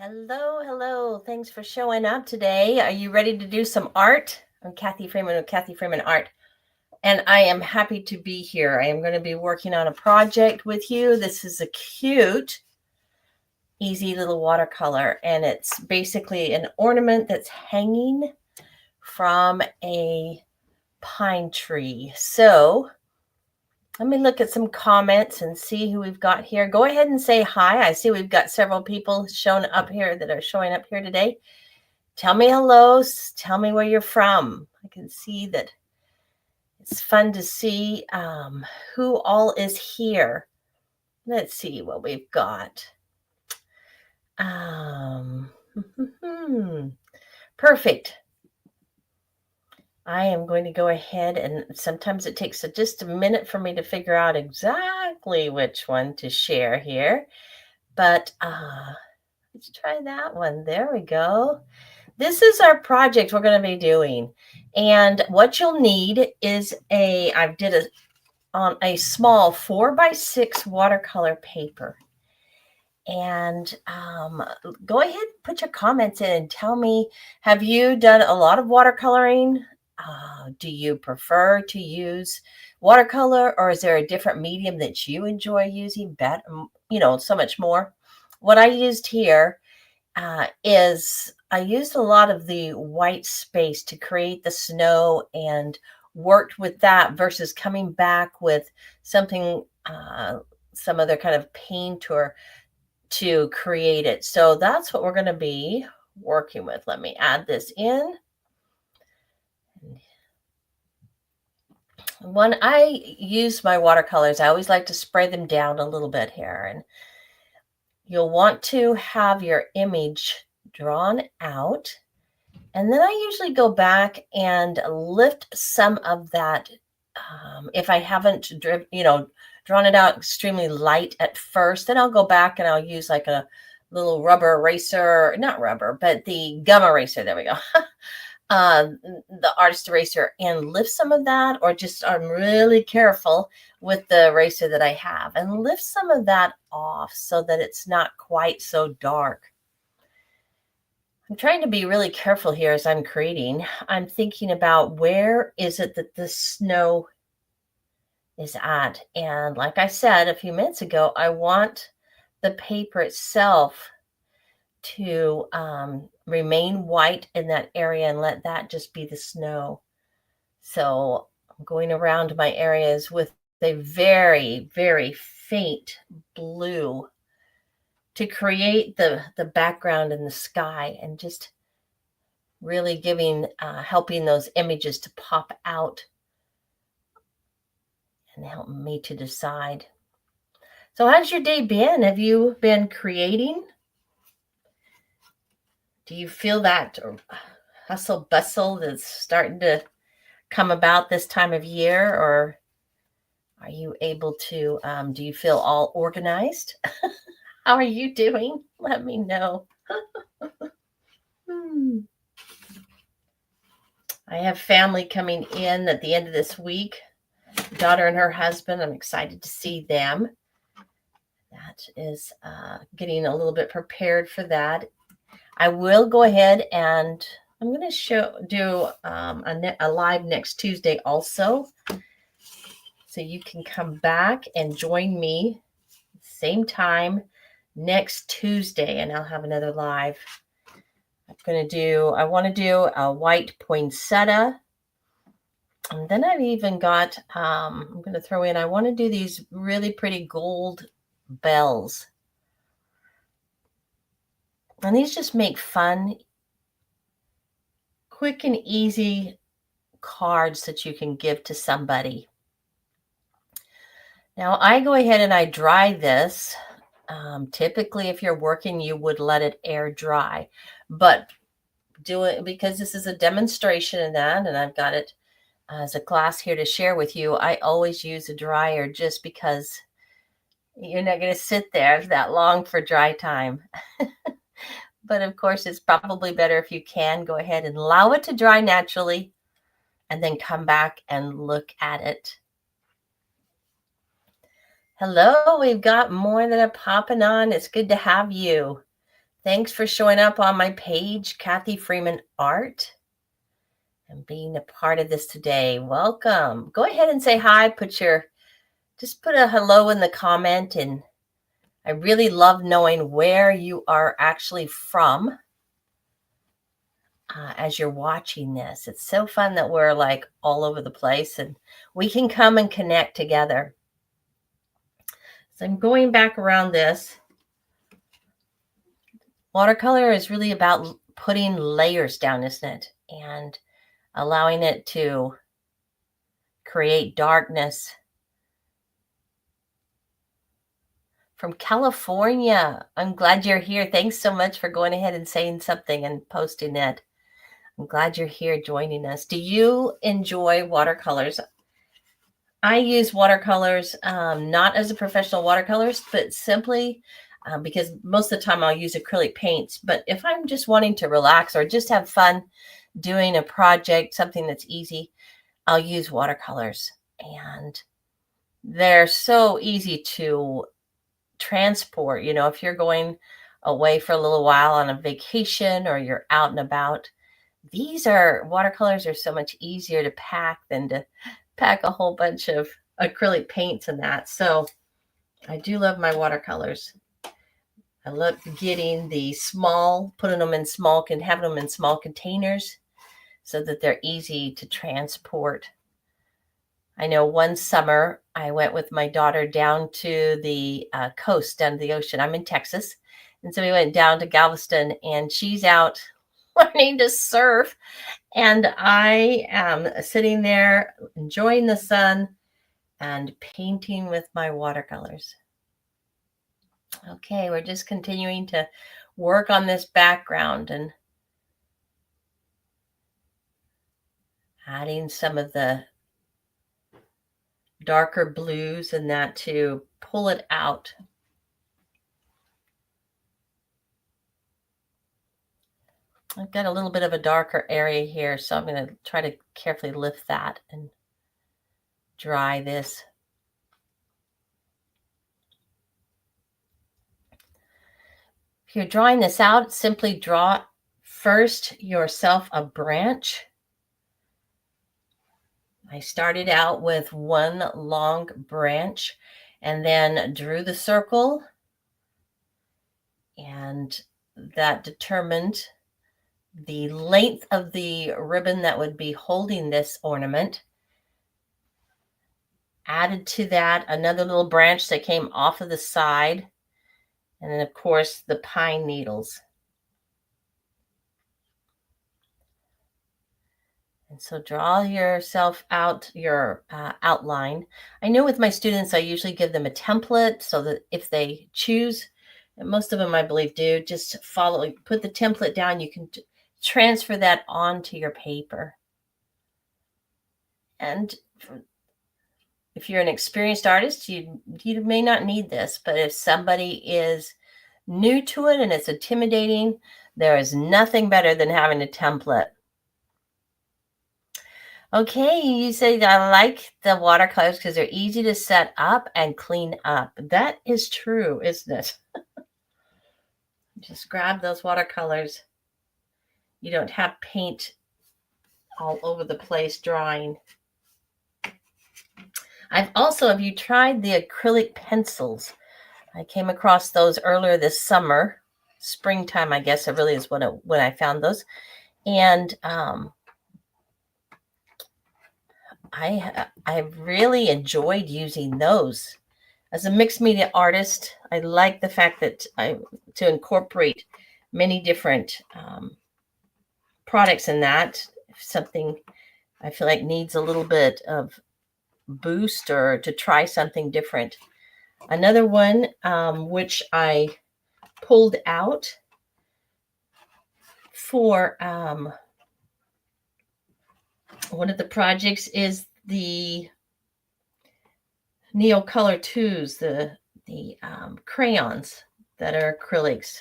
Hello, hello. Thanks for showing up today. Are you ready to do some art? I'm Kathy Freeman with Kathy Freeman Art, and I am happy to be here. I am going to be working on a project with you. This is a cute, easy little watercolor, and it's basically an ornament that's hanging from a pine tree. So let me look at some comments and see who we've got here. Go ahead and say hi. I see we've got several people showing up here that are showing up here today. Tell me hello. Tell me where you're from. I can see that it's fun to see who all is here. Let's see what we've got. Perfect. I am going to go ahead, and sometimes it takes just a minute for me to figure out exactly which one to share here. But let's try that one. There we go. This is our project we're going to be doing. And what you'll need is I did on a small 4x6 watercolor paper. And go ahead, put your comments in and tell me, have you done a lot of watercoloring? Do you prefer to use watercolor, or is there a different medium that you enjoy using better, so much more? What I used here is I used a lot of the white space to create the snow and worked with that versus coming back with something, some other kind of paint or to create it. So that's what we're going to be working with. Let me add this in. When I use my watercolors, I always like to spray them down a little bit here. And you'll want to have your image drawn out. And then I usually go back and lift some of that. If I haven't, drawn it out extremely light at first, then I'll go back and I'll use like a little rubber eraser, not rubber, but the gum eraser. There we go. The artist eraser, and lift some of that, or just I'm really careful with the eraser that I have and lift some of that off so that it's not quite so dark. I'm trying to be really careful here as I'm creating. I'm thinking about where is it that the snow is at. And like I said a few minutes ago, I want the paper itself to remain white in that area and let that just be the snow. So I'm going around my areas with a very, very faint blue to create the background in the sky, and just really giving, helping those images to pop out and help me to decide. So how's your day been? Have you been creating? Do you feel that hustle bustle that's starting to come about this time of year, or are you able to, do you feel all organized? How are you doing? Let me know. I have family coming in at the end of this week, daughter and her husband. I'm excited to see them. That is getting a little bit prepared for that. I will go ahead and I'm going to do a live next Tuesday also. So you can come back and join me same time next Tuesday, and I'll have another live. I want to do a white poinsettia. And then I've even got, I'm going to throw in, I want to do these really pretty gold bells. And these just make fun, quick and easy cards that you can give to somebody. Now I go ahead and I dry this. Typically, if you're working, you would let it air dry, but do it because this is a demonstration in that, and I've got it as a class here to share with you. I always use a dryer just because you're not going to sit there that long for dry time. But of course, it's probably better if you can go ahead and allow it to dry naturally and then come back and look at it. Hello, we've got more that are popping on. It's good to have you. Thanks for showing up on my page, Kathy Freeman Art, and being a part of this today. Welcome. Go ahead and say hi. Just put a hello in the comment, and I really love knowing where you are actually from as you're watching this. It's so fun that we're like all over the place and we can come and connect together. So I'm going back around this. Watercolor is really about putting layers down, isn't it? And allowing it to create darkness. From California. I'm glad you're here. Thanks so much for going ahead and saying something and posting it. I'm glad you're here joining us. Do you enjoy watercolors? I use watercolors not as a professional watercolorist, but simply because most of the time I'll use acrylic paints. But if I'm just wanting to relax or just have fun doing a project, something that's easy, I'll use watercolors. And they're so easy to transport. If you're going away for a little while on a vacation or you're out and about, watercolors are so much easier to pack than to pack a whole bunch of acrylic paints and that. So I do love my watercolors. I love getting putting them in having them in small containers so that they're easy to transport. I know one summer I went with my daughter down to the coast, down to the ocean. I'm in Texas. And so we went down to Galveston, and she's out learning to surf. And I am sitting there enjoying the sun and painting with my watercolors. Okay, we're just continuing to work on this background and adding some of the darker blues and that to pull it out. I've got a little bit of a darker area here, so I'm going to try to carefully lift that and dry this. If you're drawing this out, simply draw first yourself a branch. I started out with one long branch and then drew the circle, and that determined the length of the ribbon that would be holding this ornament. Added to that another little branch that came off of the side, and then of course the pine needles. And so draw yourself out your outline. I know with my students, I usually give them a template so that if they choose, and most of them I believe do, just put the template down. You can transfer that onto your paper. And if you're an experienced artist, you may not need this, but if somebody is new to it and it's intimidating, there is nothing better than having a template. Okay, you say I like the watercolors because they're easy to set up and clean up. That is true, isn't it? Just grab those watercolors. You don't have paint all over the place drawing. Have you tried the acrylic pencils? I came across those earlier this summer, springtime, I guess it really is when I found those. And I really enjoyed using those. As a mixed media artist, I like the fact that to incorporate many different products in that. If something I feel like needs a little bit of boost or to try something different. Another one which I pulled out for one of the projects is the Neocolor 2s, the crayons that are acrylics.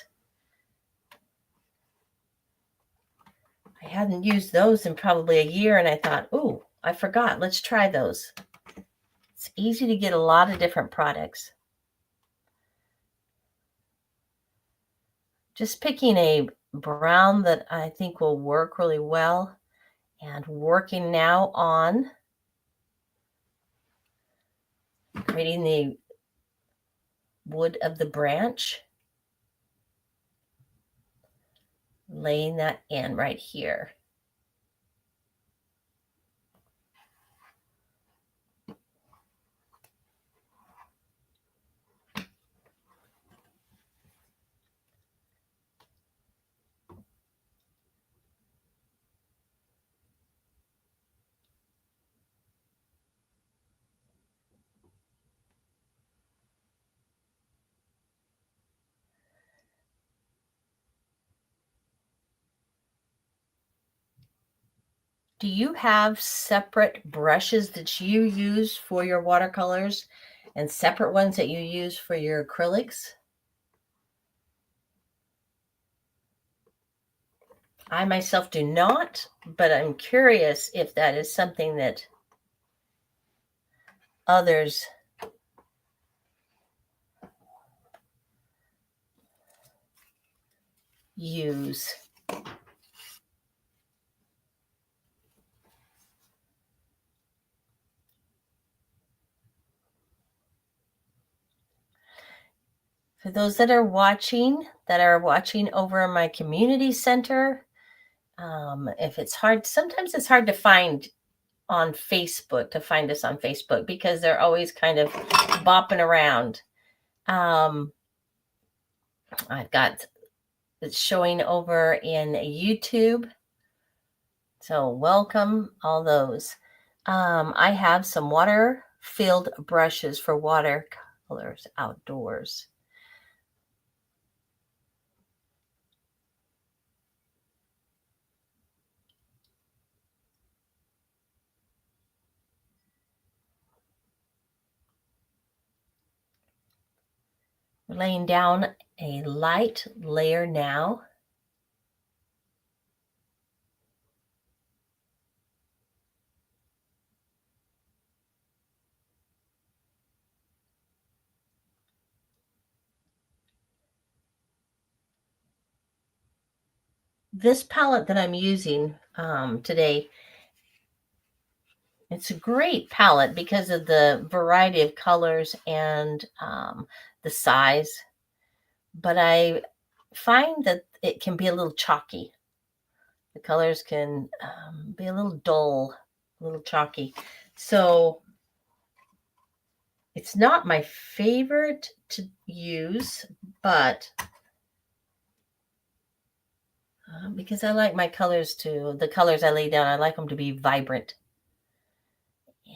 I hadn't used those in probably a year, and I thought, oh, I forgot. Let's try those. It's easy to get a lot of different products. Just picking a brown that I think will work really well, and working now on creating the wood of the branch, laying that in right here. Do you have separate brushes that you use for your watercolors and separate ones that you use for your acrylics? I myself do not, but I'm curious if that is something that others use. For those that are watching over in my community center, if it's hard, sometimes it's hard to find on Facebook, to find us on Facebook, because they're always kind of bopping around. I've got it showing over in YouTube. So welcome all those. I have some water-filled brushes for watercolors outdoors. We're laying down a light layer now. This palette that I'm using today, it's a great palette because of the variety of colors and the size, but I find that it can be a little chalky. The colors can be a little dull, a little chalky. So it's not my favorite to use, but because I like my colors the colors I lay down, I like them to be vibrant.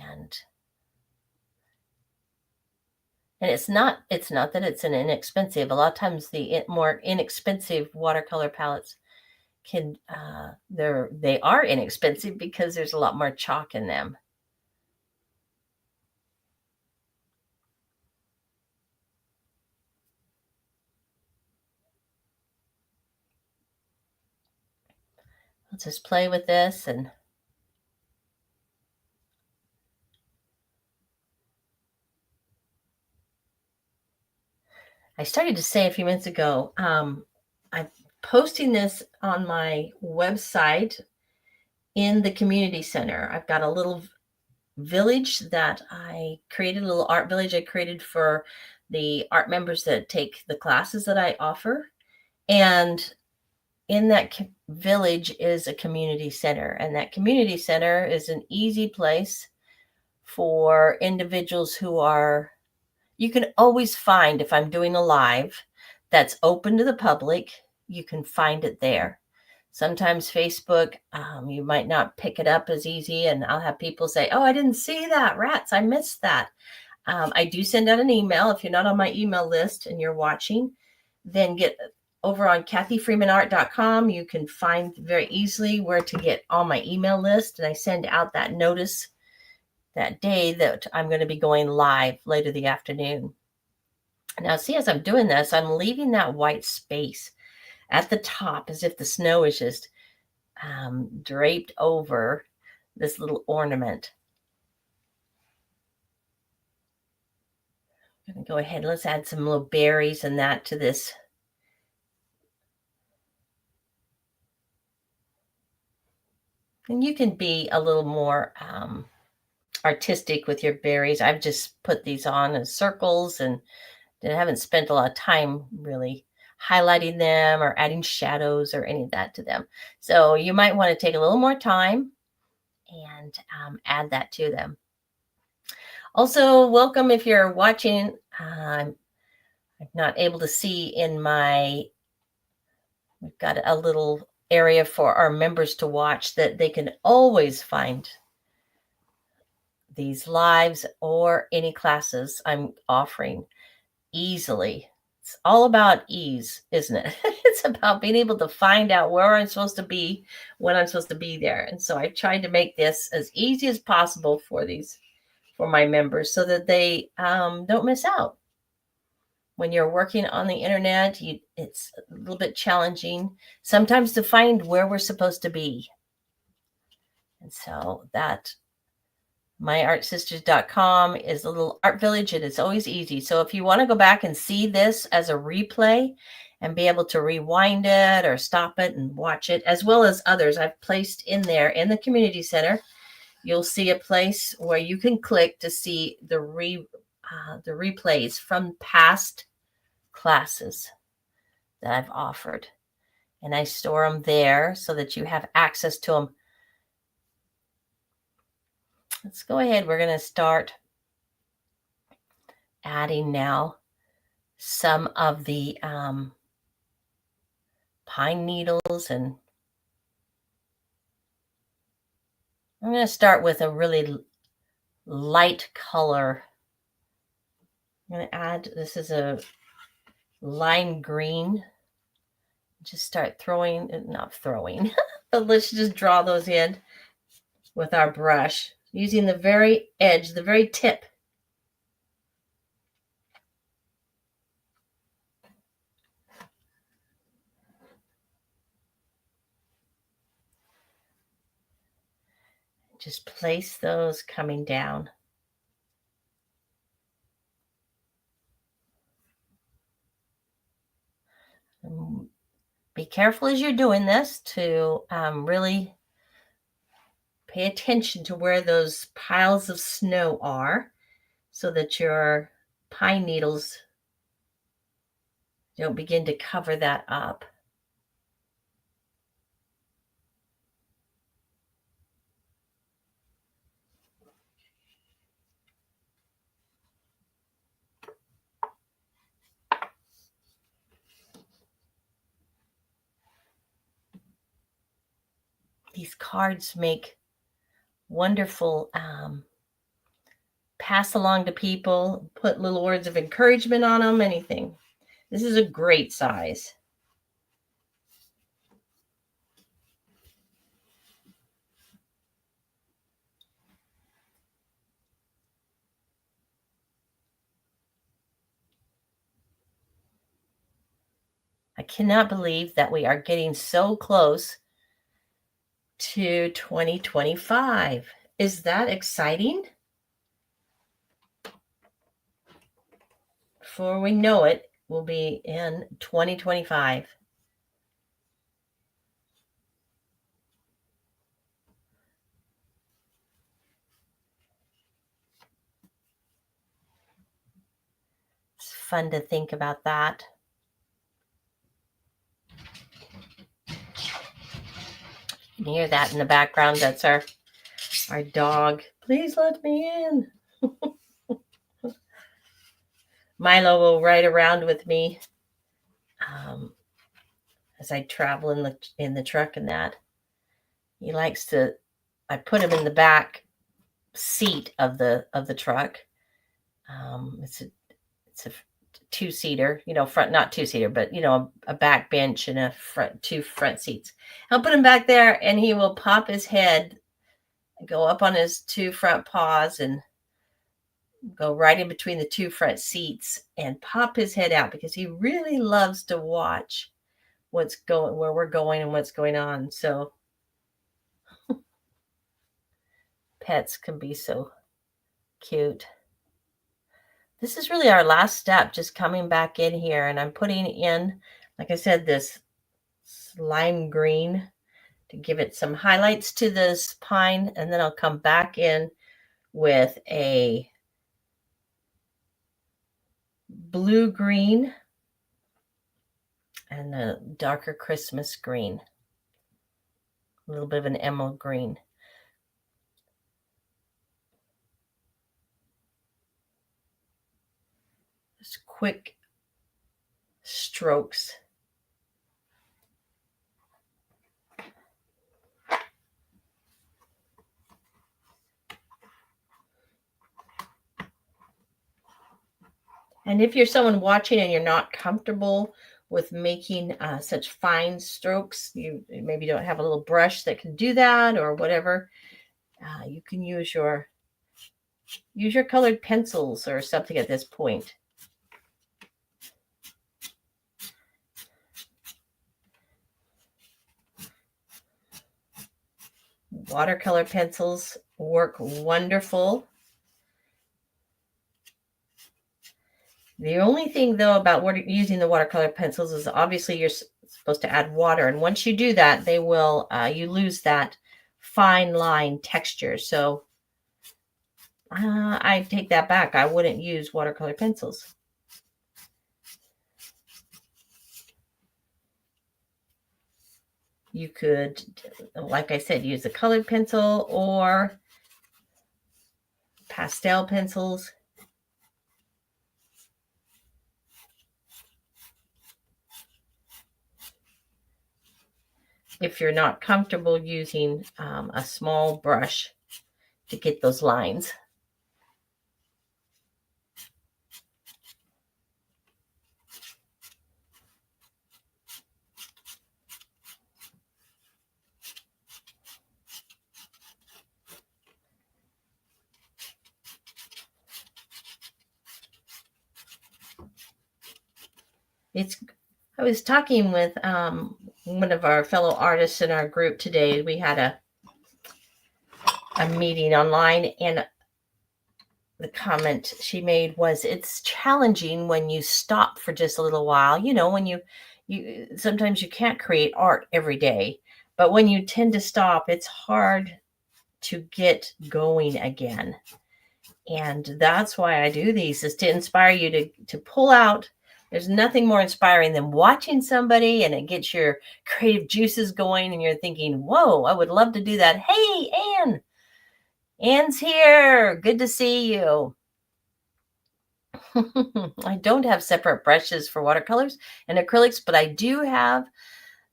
And it's not that it's an inexpensive. A lot of times the more inexpensive watercolor palettes can they are inexpensive because there's a lot more chalk in them. Let's just play with this. And I started to say a few minutes ago, I'm posting this on my website in the community center. I've got a little village that I created, a little art village I created for the art members that take the classes that I offer. And in that village is a community center. And that community center is an easy place for individuals who are, you can always find, if I'm doing a live that's open to the public, you can find it there. Sometimes Facebook, you might not pick it up as easy, and I'll have people say, "Oh, I didn't see that. Rats, I missed that." I do send out an email. If you're not on my email list and you're watching, then get over on kathyfreemanart.com. You can find very easily where to get on my email list, and I send out that notice that day that I'm going to be going live later the afternoon. Now, see, as I'm doing this, I'm leaving that white space at the top as if the snow is just draped over this little ornament. I'm going to go ahead. Let's add some little berries and that to this And you can be a little more artistic with your berries. I've just put these on as circles and I haven't spent a lot of time really highlighting them or adding shadows or any of that to them. So you might want to take a little more time and add that to them. Also, welcome if you're watching. I'm not able to see in we've got a little area for our members to watch that they can always find these lives or any classes I'm offering easily. It's all about ease, isn't it? It's about being able to find out where I'm supposed to be, when I'm supposed to be there. And so I've tried to make this as easy as possible for my members so that they don't miss out. When you're working on the internet, it's a little bit challenging sometimes to find where we're supposed to be. And so that myartsisters.com is a little art village and it's always easy. So if you want to go back and see this as a replay and be able to rewind it or stop it and watch it, as well as others I've placed in there in the community center, you'll see a place where you can click to see the replays from past classes that I've offered. And I store them there so that you have access to them. Let's go ahead. We're going to start adding now some of the pine needles, and I'm going to start with a really light color. I'm going to add, this is a lime green. Just start not throwing, but let's just draw those in with our brush using the very edge, the very tip. Just place those coming down. Be careful as you're doing this to really pay attention to where those piles of snow are so that your pine needles don't begin to cover that up. These cards make wonderful pass along to people, put little words of encouragement on them, anything. This is a great size. I cannot believe that we are getting so close to 2025. Is that exciting? Before we know it, we'll be in 2025. It's fun to think about that. You can hear that in the background. That's our dog. Please let me in. Milo will ride around with me as I travel in the truck and that. He likes to. I put him in the back seat of the truck. It's a two-seater, front, not two-seater, but a back bench and two front seats. I'll put him back there and he will pop his head, go up on his two front paws and go right in between the two front seats and pop his head out because he really loves to watch where we're going and what's going on. So pets can be so cute. This is really our last step, just coming back in here, and I'm putting in, like I said, this lime green to give it some highlights to this pine, and then I'll come back in with a blue green and a darker Christmas green, a little bit of an emerald green. Just quick strokes. And if you're someone watching and you're not comfortable with making such fine strokes, you maybe don't have a little brush that can do that or whatever, you can use your colored pencils or something at this point. Watercolor pencils work wonderful. The only thing, though, about using the watercolor pencils is obviously you're supposed to add water. And once you do that, they will, you lose that fine line texture. So I take that back. I wouldn't use watercolor pencils. You could, like I said, use a colored pencil or pastel pencils. If you're not comfortable using a small brush to get those lines. I was talking with one of our fellow artists in our group today. We had a meeting online, and the comment she made was, it's challenging when you stop for just a little while. You know, when you sometimes you can't create art every day, but when you tend to stop, it's hard to get going again. And that's why I do these, is to inspire you to pull out. There's nothing more inspiring than watching somebody and it gets your creative juices going and you're thinking, whoa, I would love to do that. Hey, Anne. Anne's here. Good to see you. I don't have separate brushes for watercolors and acrylics, but I do have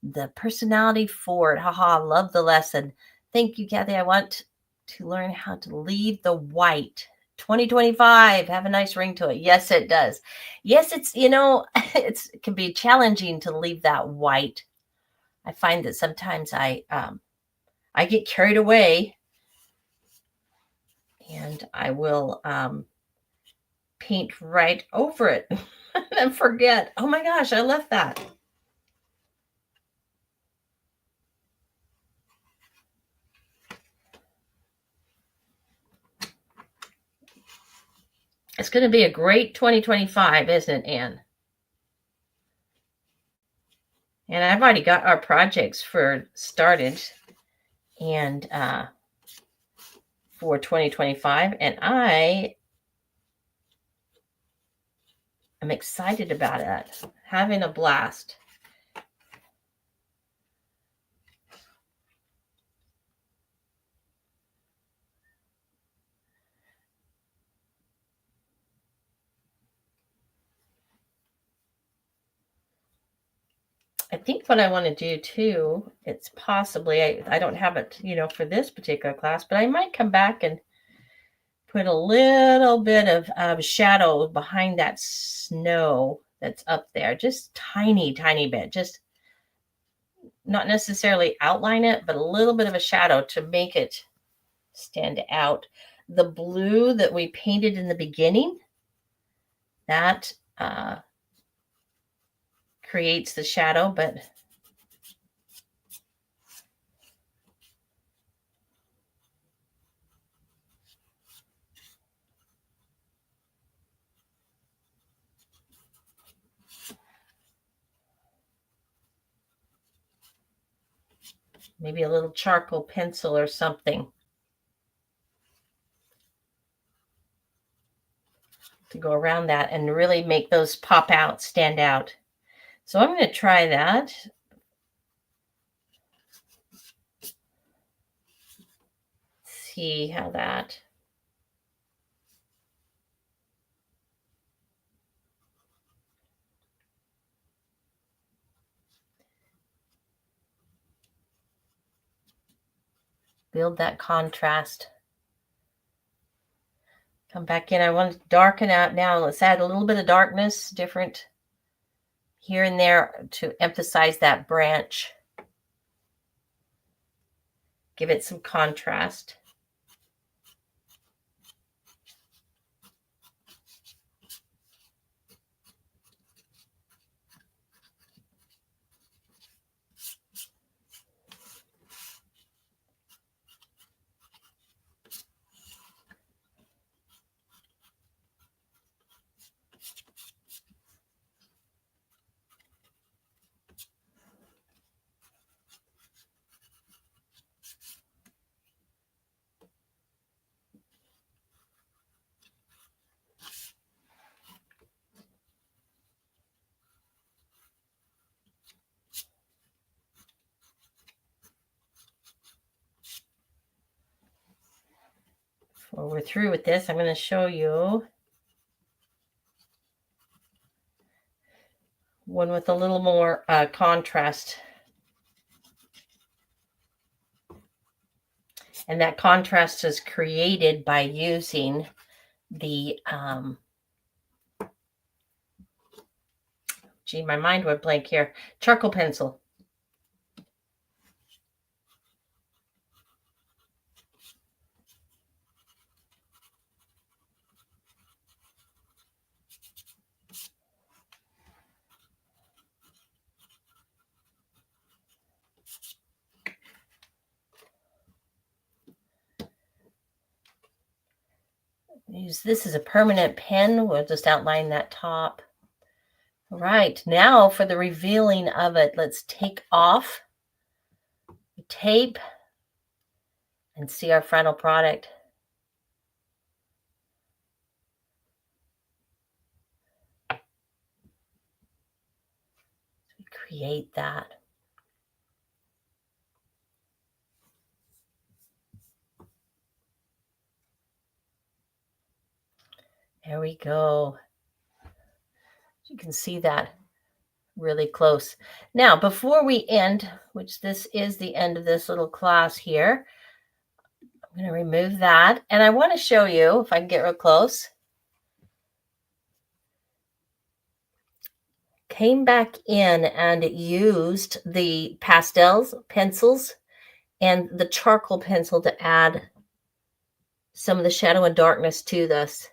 the personality for it. Haha, love the lesson. Thank you, Kathy. I want to learn how to leave the white. 2025, have a nice ring to it. Yes, it does. Yes, it's, it can be challenging to leave that white. I find that sometimes I get carried away and I will paint right over it and forget, oh my gosh, I left that. It's going to be a great 2025, isn't it, Anne? And I've already got our projects started and for 2025, and I am excited about it. Having a blast. I think what I want to do too, it's possibly, I don't have it, for this particular class, but I might come back and put a little bit of shadow behind that snow that's up there. Just tiny, tiny bit. Just not necessarily outline it, but a little bit of a shadow to make it stand out. The blue that we painted in the beginning, that creates the shadow, but Maybe a little charcoal pencil or something to go around that and really make those pop out, stand out. So I'm going to try that. See how that. Build that contrast. Come back in. I want to darken out now. Let's add a little bit of darkness, different here and there to emphasize that branch. Give it some contrast. Before we're through with this, I'm going to show you one with a little more contrast. And that contrast is created by using the, gee, my mind went blank here, charcoal pencil. Use this as a permanent pen. We'll just outline that top. All right, now for the revealing of it, let's take off the tape and see our final product. Create that. There we go. You can see that really close. Now, before we end, which this is the end of this little class here, I'm going to remove that. And I want to show you, if I can get real close, came back in and used the pastels, pencils, and the charcoal pencil to add some of the shadow and darkness to this.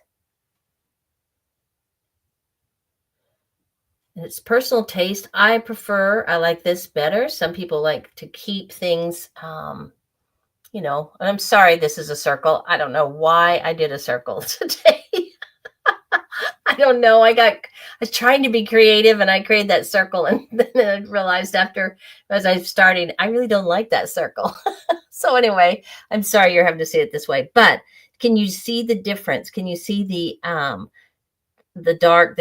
It's personal taste. I like this better. Some people like to keep things, you know, and I'm sorry this is a circle. I don't know why I did a circle today. I don't know. I was trying to be creative and I created that circle, and then I realized as I started, I really don't like that circle. So anyway, I'm sorry you're having to see it this way, but can you see the difference? Can you see the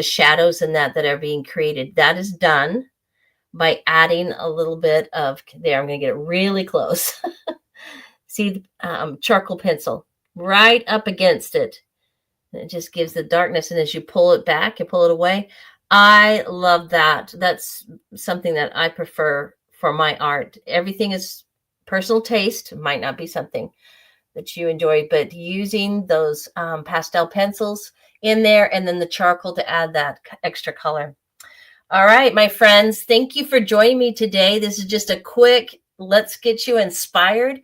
shadows and that are being created? That is done by adding a little bit of, there, I'm going to get it really close. See the charcoal pencil right up against it. It just gives the darkness. And as you pull it back and pull it away, I love that. That's something that I prefer for my art. Everything is personal taste. It might not be something that you enjoy, but using those pastel pencils in there and then the charcoal to add that extra color. All right, my friends, thank you for joining me today. This is just a quick, let's get you inspired,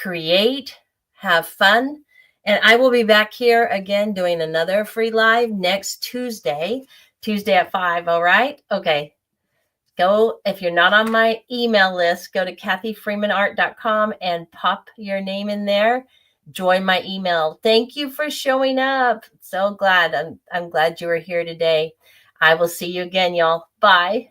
create, have fun. And I will be back here again doing another free live next Tuesday at 5. All right. Okay. Go, if you're not on my email list, go to kathyfreemanart.com and pop your name in there. Join my email. Thank you for showing up. So glad. I'm glad you were here today. I will see you again, y'all. Bye.